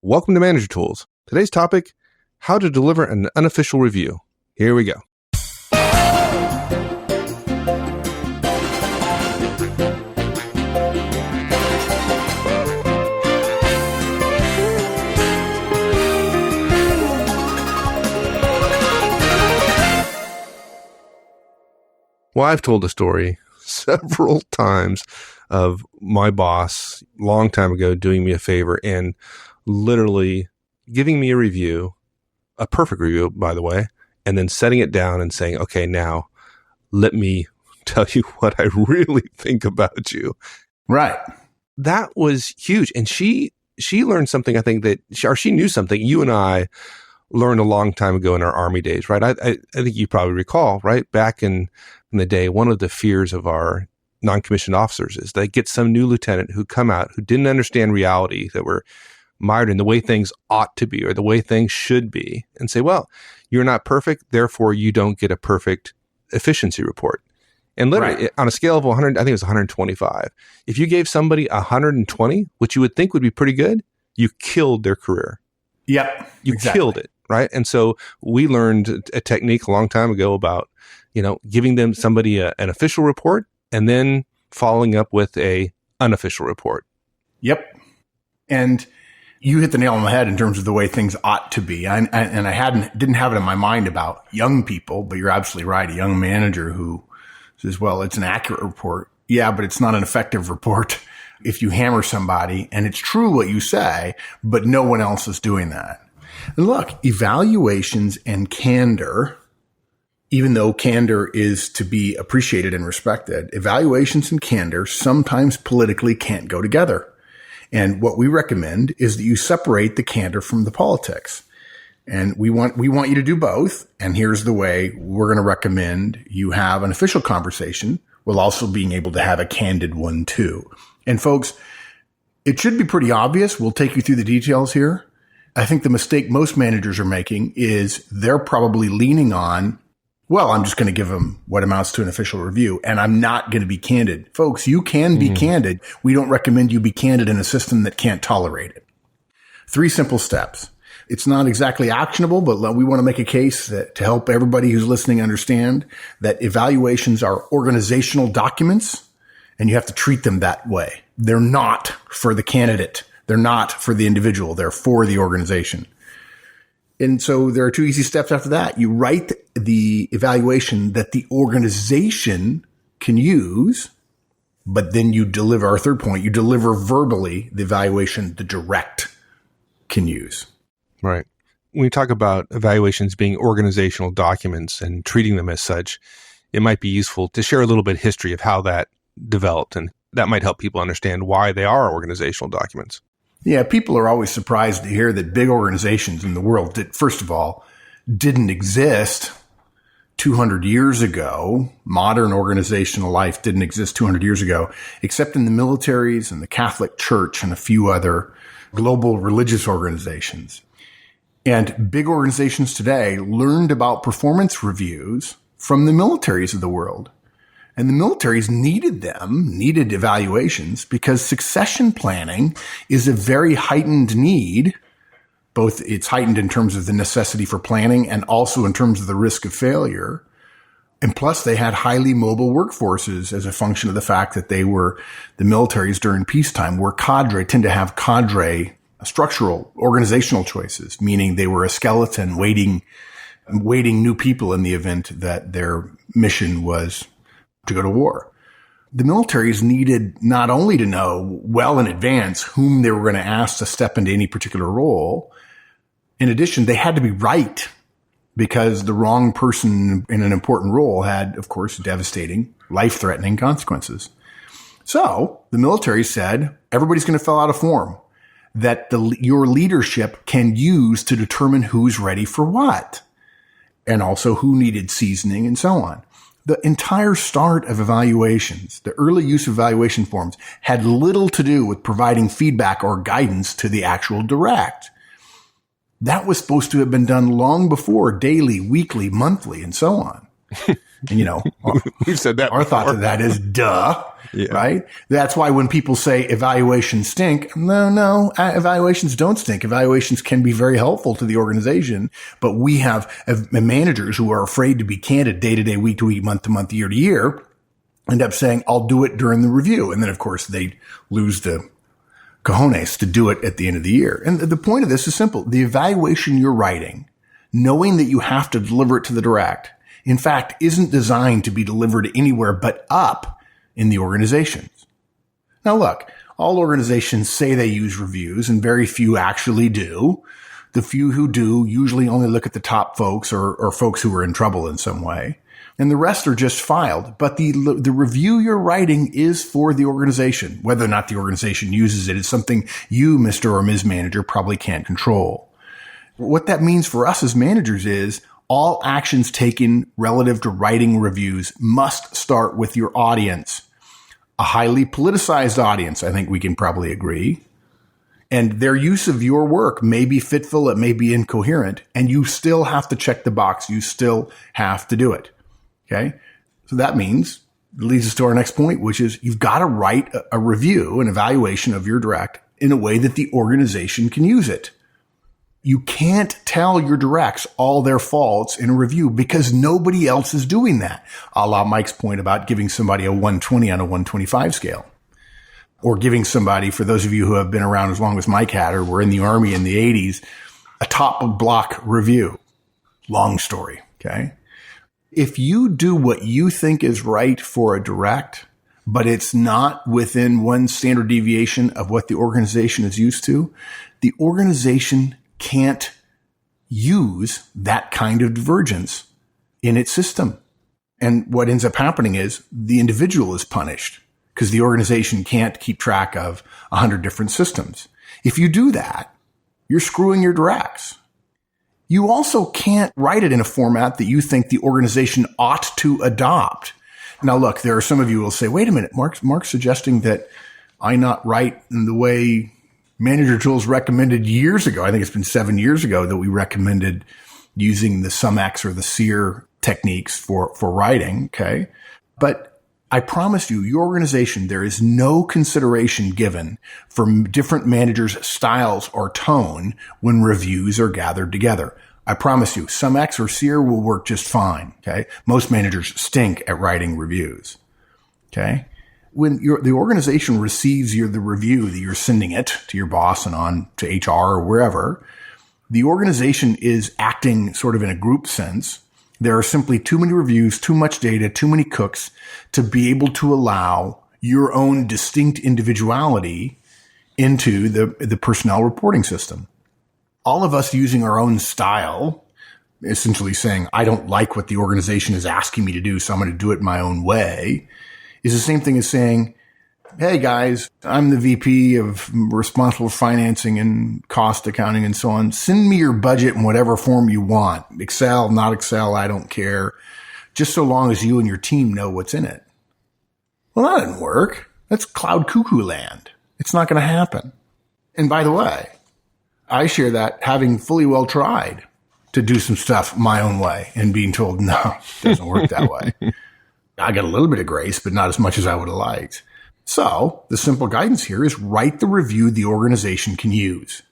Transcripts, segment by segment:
Welcome to Manager Tools. Today's topic, how to deliver an unofficial review. Here we go. Well, I've told a story several times of my boss long time ago doing me a favor and literally giving me a review, a perfect review, by the way, and then setting it down and saying, okay, now let me tell you what I really think about you. Right. That was huge. And she learned something, I think, she knew something you and I learned a long time ago in our Army days, right? I think you probably recall, right? Back in the day, one of the fears of our non-commissioned officers is they get some new lieutenant who come out who didn't understand reality, that were mired in the way things ought to be or the way things should be, and say, well, you're not perfect, therefore you don't get a perfect efficiency report. And literally, on a scale of 100, I think it was 125, if you gave somebody 120, which you would think would be pretty good, you killed their career. Yep. You killed it, right? And so we learned a technique a long time ago about, giving somebody an official report and then following up with a unofficial report. Yep. And you hit the nail on the head in terms of the way things ought to be. And I didn't have it in my mind about young people, but you're absolutely right. A young manager who says, well, it's an accurate report. Yeah, but it's not an effective report if you hammer somebody. And it's true what you say, but no one else is doing that. And look, evaluations and candor, even though candor is to be appreciated and respected, evaluations and candor sometimes politically can't go together. And what we recommend is that you separate the candor from the politics. And we want you to do both. And here's the way we're going to recommend you have an official conversation while also being able to have a candid one too. And folks, it should be pretty obvious. We'll take you through the details here. I think the mistake most managers are making is they're probably leaning on, well, I'm just going to give them what amounts to an official review, and I'm not going to be candid. Folks, you can be candid. We don't recommend you be candid in a system that can't tolerate it. 3 simple steps. It's not exactly actionable, but we want to make a case to help everybody who's listening understand that evaluations are organizational documents, and you have to treat them that way. They're not for the candidate. They're not for the individual. They're for the organization. And so there are 2 easy steps after that. You write the evaluation that the organization can use, but then you deliver, our third point, you deliver verbally the evaluation the direct can use. Right. When you talk about evaluations being organizational documents and treating them as such, it might be useful to share a little bit of history of how that developed, and that might help people understand why they are organizational documents. Yeah, people are always surprised to hear that big organizations in the world that, first of all, didn't exist 200 years ago. Modern organizational life didn't exist 200 years ago, except in the militaries and the Catholic Church and a few other global religious organizations. And big organizations today learned about performance reviews from the militaries of the world. And the militaries needed evaluations because succession planning is a very heightened need. Both it's heightened in terms of the necessity for planning and also in terms of the risk of failure. And plus they had highly mobile workforces as a function of the fact that the militaries during peacetime tend to have cadre structural organizational choices, meaning they were a skeleton waiting new people in the event that their mission was to go to war. The militaries needed not only to know well in advance whom they were going to ask to step into any particular role. In addition, they had to be right, because the wrong person in an important role had, of course, devastating, life-threatening consequences. So the military said, everybody's going to fill out a form that your leadership can use to determine who's ready for what, and also who needed seasoning and so on. The entire start of evaluations, the early use of evaluation forms, had little to do with providing feedback or guidance to the actual direct. That was supposed to have been done long before, daily, weekly, monthly, and so on. And, We've said that our thought before. to that is duh, Yeah. right? That's why when people say evaluations stink, no, evaluations don't stink. Evaluations can be very helpful to the organization, but we have managers who are afraid to be candid day to day, week to week, month to month, year to year, end up saying, I'll do it during the review. And then, of course, they lose the cojones to do it at the end of the year. And the point of this is simple. The evaluation you're writing, knowing that you have to deliver it to the direct, in fact, isn't designed to be delivered anywhere but up in the organizations. Now, look, all organizations say they use reviews and very few actually do. The few who do usually only look at the top folks or folks who are in trouble in some way. And the rest are just filed. But the review you're writing is for the organization. Whether or not the organization uses it is something you, Mr. or Ms. Manager, probably can't control. What that means for us as managers is all actions taken relative to writing reviews must start with your audience. A highly politicized audience, I think we can probably agree. And their use of your work may be fitful, it may be incoherent, and you still have to check the box. You still have to do it. Okay? So that means, it leads us to our next point, which is you've got to write a review, an evaluation of your direct in a way that the organization can use it. You can't tell your directs all their faults in a review because nobody else is doing that. A la Mike's point about giving somebody a 120 on a 125 scale. Or giving somebody, for those of you who have been around as long as Mike had or were in the Army in the 80s, a top block review. Long story, okay? If you do what you think is right for a direct, but it's not within one standard deviation of what the organization is used to, the organization can't use that kind of divergence in its system. And what ends up happening is the individual is punished because the organization can't keep track of 100 different systems. If you do that, you're screwing your directs. You also can't write it in a format that you think the organization ought to adopt. Now, look, there are some of you who will say, wait a minute, Mark's suggesting that I not write in the way Manager Tools recommended years ago. I think it's been 7 years ago that we recommended using the SumX or the SEER techniques for writing. Okay. But I promise you, your organization, there is no consideration given for different managers' styles or tone when reviews are gathered together. I promise you, SumX or SEER will work just fine. Okay. Most managers stink at writing reviews. Okay. When the organization receives the review that you're sending it to your boss and on to HR or wherever, the organization is acting sort of in a group sense. There are simply too many reviews, too much data, too many cooks to be able to allow your own distinct individuality into the personnel reporting system. All of us using our own style, essentially saying, I don't like what the organization is asking me to do, so I'm going to do it my own way, is the same thing as saying, hey guys, I'm the VP of responsible for financing and cost accounting and so on. Send me your budget in whatever form you want. Excel, not Excel, I don't care. Just so long as you and your team know what's in it. Well, that didn't work. That's cloud cuckoo land. It's not going to happen. And by the way, I share that having fully well tried to do some stuff my own way and being told, no, it doesn't work that way. I got a little bit of grace, but not as much as I would have liked. So the simple guidance here is write the review the organization can use.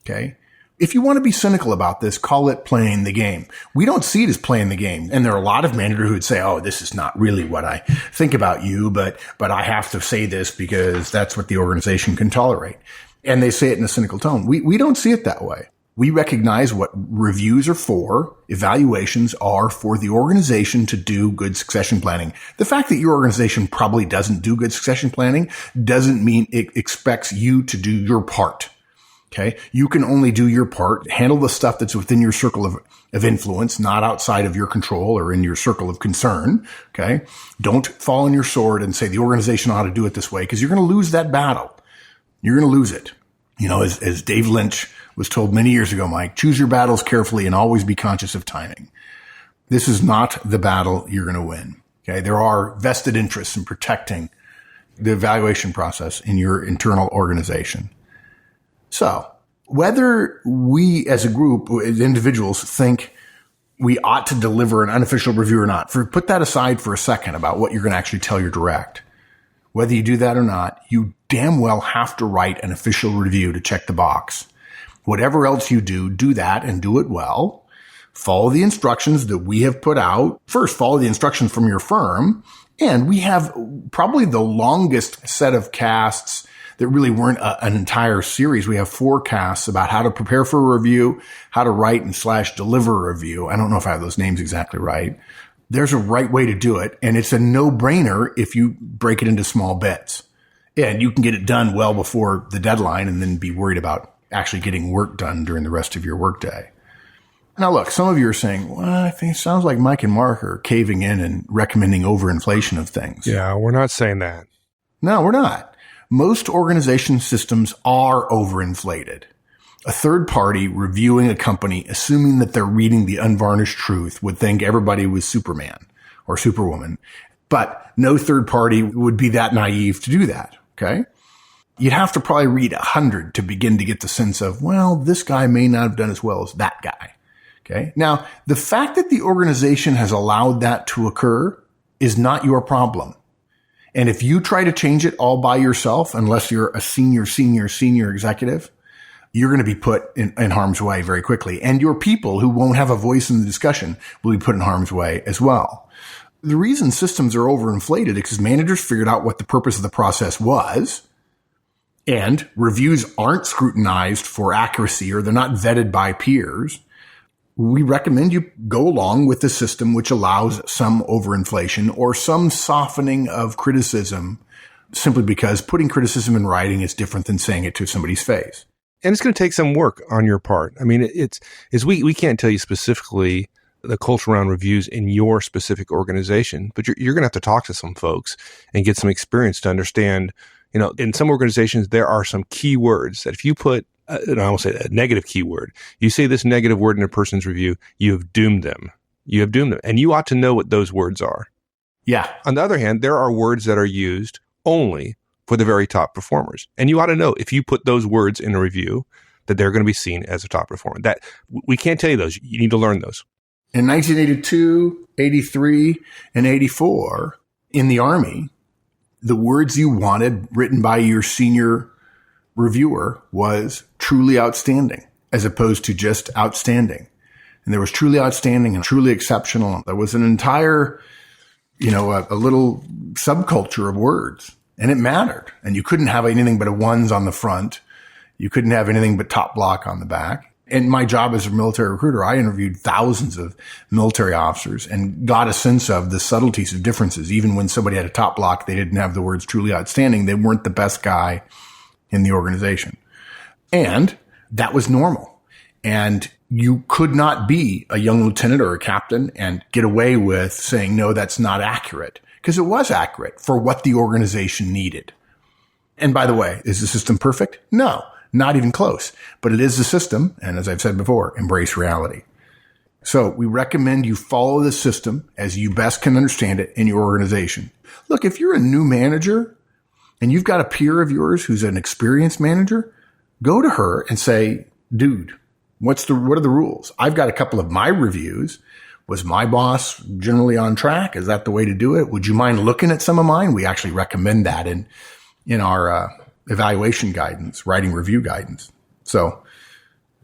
Okay. If you want to be cynical about this, call it playing the game. We don't see it as playing the game. And there are a lot of managers who would say, oh, this is not really what I think about you, but I have to say this because that's what the organization can tolerate. And they say it in a cynical tone. We don't see it that way. We recognize what reviews are for. Evaluations are for the organization to do good succession planning. The fact that your organization probably doesn't do good succession planning doesn't mean it expects you to do your part. Okay. You can only do your part, handle the stuff that's within your circle of influence, not outside of your control or in your circle of concern. Okay. Don't fall on your sword and say the organization ought to do it this way because you're going to lose that battle. You're going to lose it. You know, as Dave Lynch was told many years ago, Mike, choose your battles carefully and always be conscious of timing. This is not the battle you're going to win. Okay. There are vested interests in protecting the evaluation process in your internal organization. So whether we as a group, as individuals think we ought to deliver an unofficial review or not. Put that aside for a second about what you're going to actually tell your direct. Whether you do that or not, you damn well have to write an official review to check the box. Whatever else you do, do that and do it well. Follow the instructions that we have put out. First, follow the instructions from your firm. And we have probably the longest set of casts that really weren't an entire series. We have 4 casts about how to prepare for a review, how to write and / deliver a review. I don't know if I have those names exactly right. There's a right way to do it. And it's a no-brainer if you break it into small bits. And you can get it done well before the deadline and then be worried about actually getting work done during the rest of your workday. Now, look, some of you are saying, well, I think it sounds like Mike and Mark are caving in and recommending overinflation of things. Yeah, we're not saying that. No, we're not. Most organization systems are overinflated. A third party reviewing a company, assuming that they're reading the unvarnished truth, would think everybody was Superman or Superwoman. But no third party would be that naive to do that, okay? You'd have to probably read 100 to begin to get the sense of, well, this guy may not have done as well as that guy. Okay. Now, the fact that the organization has allowed that to occur is not your problem. And if you try to change it all by yourself, unless you're a senior executive, you're going to be put in harm's way very quickly. And your people who won't have a voice in the discussion will be put in harm's way as well. The reason systems are overinflated is because managers figured out what the purpose of the process was, and reviews aren't scrutinized for accuracy or they're not vetted by peers. We recommend you go along with the system which allows some overinflation or some softening of criticism, simply because putting criticism in writing is different than saying it to somebody's face. And it's going to take some work on your part. I mean, we can't tell you specifically the culture around reviews in your specific organization, but you're going to have to talk to some folks and get some experience to understand, in some organizations, there are some key words that if you put, and I will say a negative keyword, you say this negative word in a person's review, you have doomed them. You have doomed them. And you ought to know what those words are. Yeah. On the other hand, there are words that are used only for the very top performers. And you ought to know if you put those words in a review that they're going to be seen as a top performer. That we can't tell you those. You need to learn those. In 1982, 83, and 84, in the Army, the words you wanted written by your senior reviewer was truly outstanding, as opposed to just outstanding. And there was truly outstanding and truly exceptional. There was an entire, a little subculture of words, and it mattered. And you couldn't have anything but a ones on the front. You couldn't have anything but top block on the back. In my job as a military recruiter, I interviewed thousands of military officers and got a sense of the subtleties of differences. Even when somebody had a top block, they didn't have the words truly outstanding. They weren't the best guy in the organization. And that was normal. And you could not be a young lieutenant or a captain and get away with saying, no, that's not accurate, because it was accurate for what the organization needed. And by the way, is the system perfect? No, not even close, but it is the system. And as I've said before, embrace reality. So we recommend you follow the system as you best can understand it in your organization. Look, if you're a new manager and you've got a peer of yours who's an experienced manager, go to her and say, dude, what are the rules? I've got a couple of my reviews. Was my boss generally on track? Is that the way to do it? Would you mind looking at some of mine? We actually recommend that in our evaluation guidance, writing review guidance. So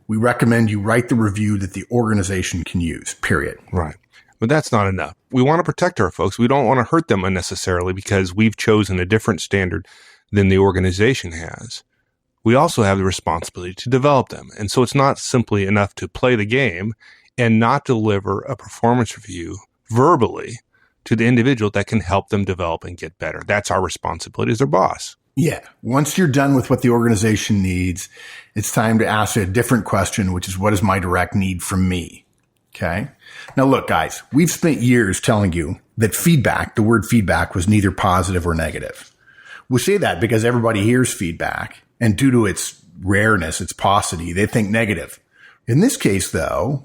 we recommend you write the review that the organization can use, period. Right. But that's not enough. We want to protect our folks. We don't want to hurt them unnecessarily because we've chosen a different standard than the organization has. We also have the responsibility to develop them. And so it's not simply enough to play the game and not deliver a performance review verbally to the individual that can help them develop and get better. That's our responsibility as their boss. Yeah. Once you're done with what the organization needs, it's time to ask a different question, which is, what is my direct need from me? Okay. Now, look, guys, we've spent years telling you that the word feedback was neither positive or negative. We say that because everybody hears feedback, and due to its rareness, its paucity, they think negative. In this case, though,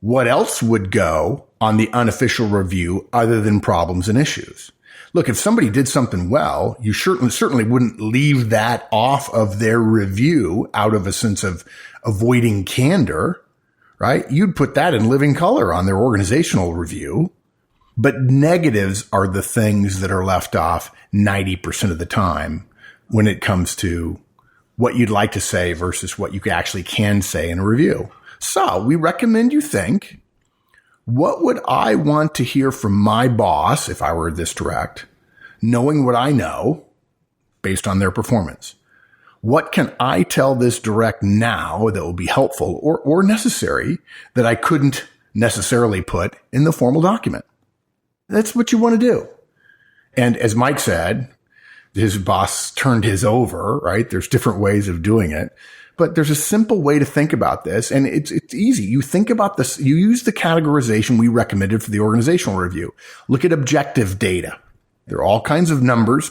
what else would go on the unofficial review other than problems and issues? Look, if somebody did something well, you certainly wouldn't leave that off of their review out of a sense of avoiding candor, right? You'd put that in living color on their organizational review. But negatives are the things that are left off 90% of the time when it comes to what you'd like to say versus what you actually can say in a review. So we recommend you think, what would I want to hear from my boss if I were this direct, knowing what I know based on their performance? What can I tell this direct now that will be helpful or necessary that I couldn't necessarily put in the formal document? That's what you want to do. And as Mike said, his boss turned his over, right? There's different ways of doing it, but there's a simple way to think about this. And it's easy. You think about this. You use the categorization we recommended for the organizational review. Look at objective data. There are all kinds of numbers.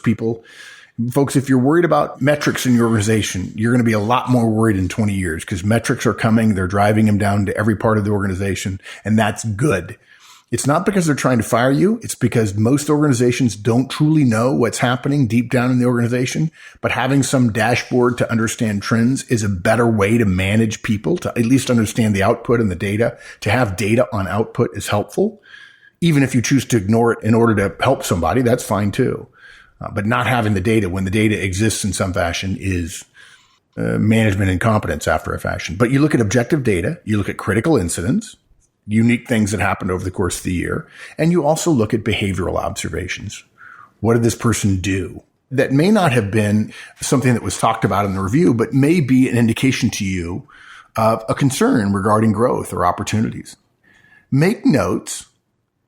Folks, if you're worried about metrics in your organization, you're going to be a lot more worried in 20 years because metrics are coming. They're driving them down to every part of the organization. And that's good. It's not because they're trying to fire you. It's because most organizations don't truly know what's happening deep down in the organization. But having some dashboard to understand trends is a better way to manage people, to at least understand the output and the data. To have data on output is helpful. Even if you choose to ignore it in order to help somebody, that's fine too. But not having the data when the data exists in some fashion is management incompetence after a fashion. But you look at objective data, you look at critical incidents, unique things that happened over the course of the year. And you also look at behavioral observations. What did this person do? That may not have been something that was talked about in the review, but may be an indication to you of a concern regarding growth or opportunities. Make notes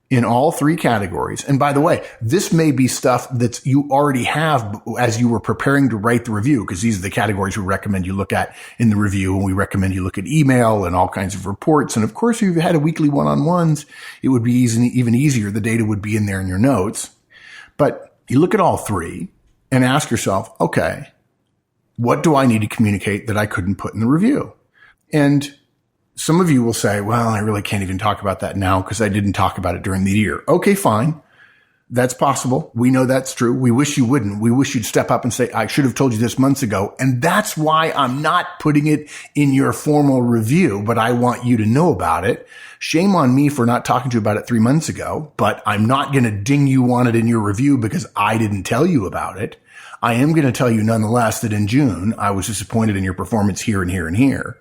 in all three categories. And by the way, this may be stuff that you already have as you were preparing to write the review, because these are the categories we recommend you look at in the review. And we recommend you look at email and all kinds of reports. And of course, if you've had a weekly one-on-ones, it would be even easier. The data would be in there in your notes. But you look at all three and ask yourself, okay, what do I need to communicate that I couldn't put in the review? And some of you will say, well, I really can't even talk about that now because I didn't talk about it during the year. Okay, fine. That's possible. We know that's true. We wish you wouldn't. We wish you'd step up and say, I should have told you this months ago. And that's why I'm not putting it in your formal review, but I want you to know about it. Shame on me for not talking to you about it 3 months ago, but I'm not going to ding you on it in your review because I didn't tell you about it. I am going to tell you nonetheless that in June, I was disappointed in your performance here and here and here.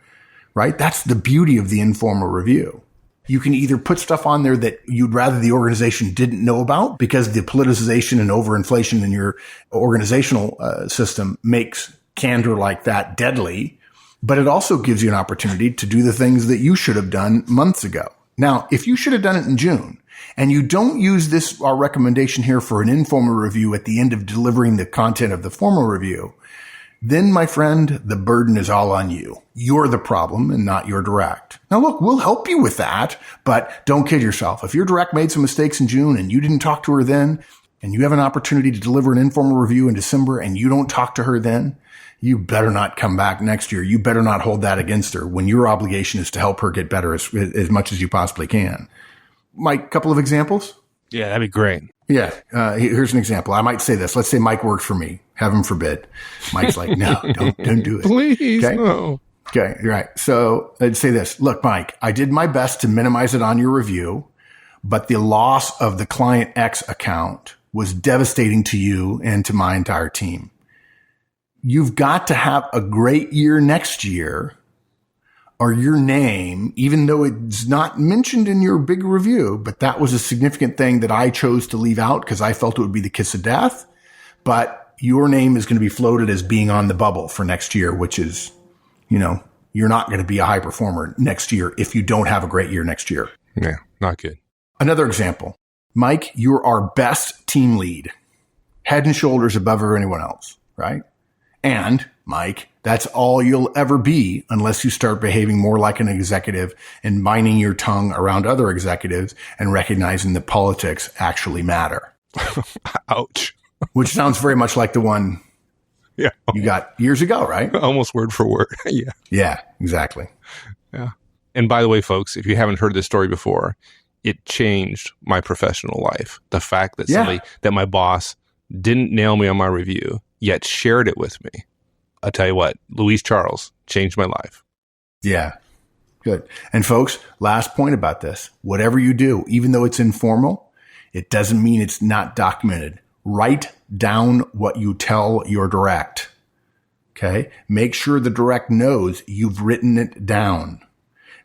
Right? That's the beauty of the informal review. You can either put stuff on there that you'd rather the organization didn't know about because the politicization and overinflation in your organizational system makes candor like that deadly, but it also gives you an opportunity to do the things that you should have done months ago. Now, if you should have done it in June and you don't use our recommendation here for an informal review at the end of delivering the content of the formal review, then, my friend, the burden is all on you. You're the problem and not your direct. Now, look, we'll help you with that, but don't kid yourself. If your direct made some mistakes in June and you didn't talk to her then, and you have an opportunity to deliver an informal review in December and you don't talk to her then, you better not come back next year. You better not hold that against her when your obligation is to help her get better as much as you possibly can. Mike, couple of examples? Yeah, that'd be great. Yeah. Here's an example. I might say this. Let's say Mike works for me. Heaven forbid. Mike's like, no, don't do it. Please, okay? no. Okay. Right. So I'd say this. Look, Mike, I did my best to minimize it on your review, but the loss of the client X account was devastating to you and to my entire team. You've got to have a great year next year, or your name, even though it's not mentioned in your big review, but that was a significant thing that I chose to leave out because I felt it would be the kiss of death. But your name is going to be floated as being on the bubble for next year, which is, you're not going to be a high performer next year if you don't have a great year next year. Yeah, not good. Another example. Mike, you're our best team lead, head and shoulders above anyone else, right? And Mike, that's all you'll ever be unless you start behaving more like an executive and binding your tongue around other executives and recognizing that politics actually matter. Ouch. Which sounds very much like the one you got years ago, right? Almost word for word. Yeah. Yeah, exactly. Yeah. And by the way, folks, if you haven't heard this story before, it changed my professional life. The fact that that my boss didn't nail me on my review, yet shared it with me. I'll tell you what, Louise Charles changed my life. Yeah. Good. And folks, last point about this, whatever you do, even though it's informal, it doesn't mean it's not documented. Write down what you tell your direct. Okay. Make sure the direct knows you've written it down.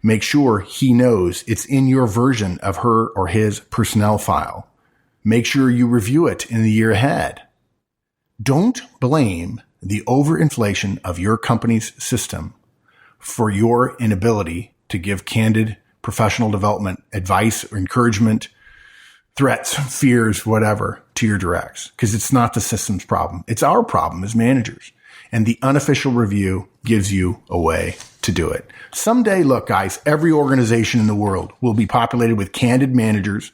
Make sure he knows it's in your version of her or his personnel file. Make sure you review it in the year ahead. Don't blame the overinflation of your company's system for your inability to give candid professional development advice or encouragement, threats, fears, whatever, to your directs, because it's not the system's problem. It's our problem as managers. And the unofficial review gives you a way to do it. Someday, look, guys, every organization in the world will be populated with candid managers,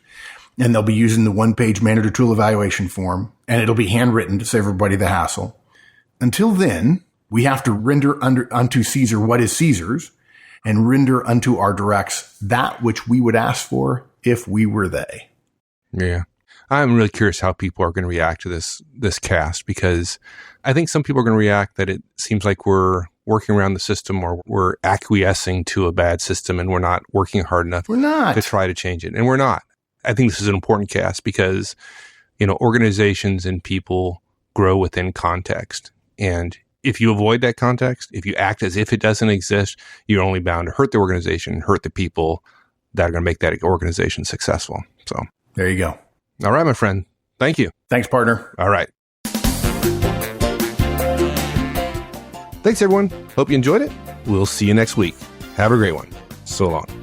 and they'll be using the one-page manager tool evaluation form, and it'll be handwritten to save everybody the hassle. Until then, we have to render unto Caesar what is Caesar's, and render unto our directs that which we would ask for if we were they. Yeah. I'm really curious how people are going to react to this cast, because I think some people are going to react that it seems like we're working around the system, or we're acquiescing to a bad system and we're not working hard enough to try to change it. And we're not. I think this is an important cast because, organizations and people grow within context. And if you avoid that context, if you act as if it doesn't exist, you're only bound to hurt the organization, hurt the people that are going to make that organization successful. So there you go. All right, my friend. Thank you. Thanks, partner. All right. Thanks, everyone. Hope you enjoyed it. We'll see you next week. Have a great one. So long.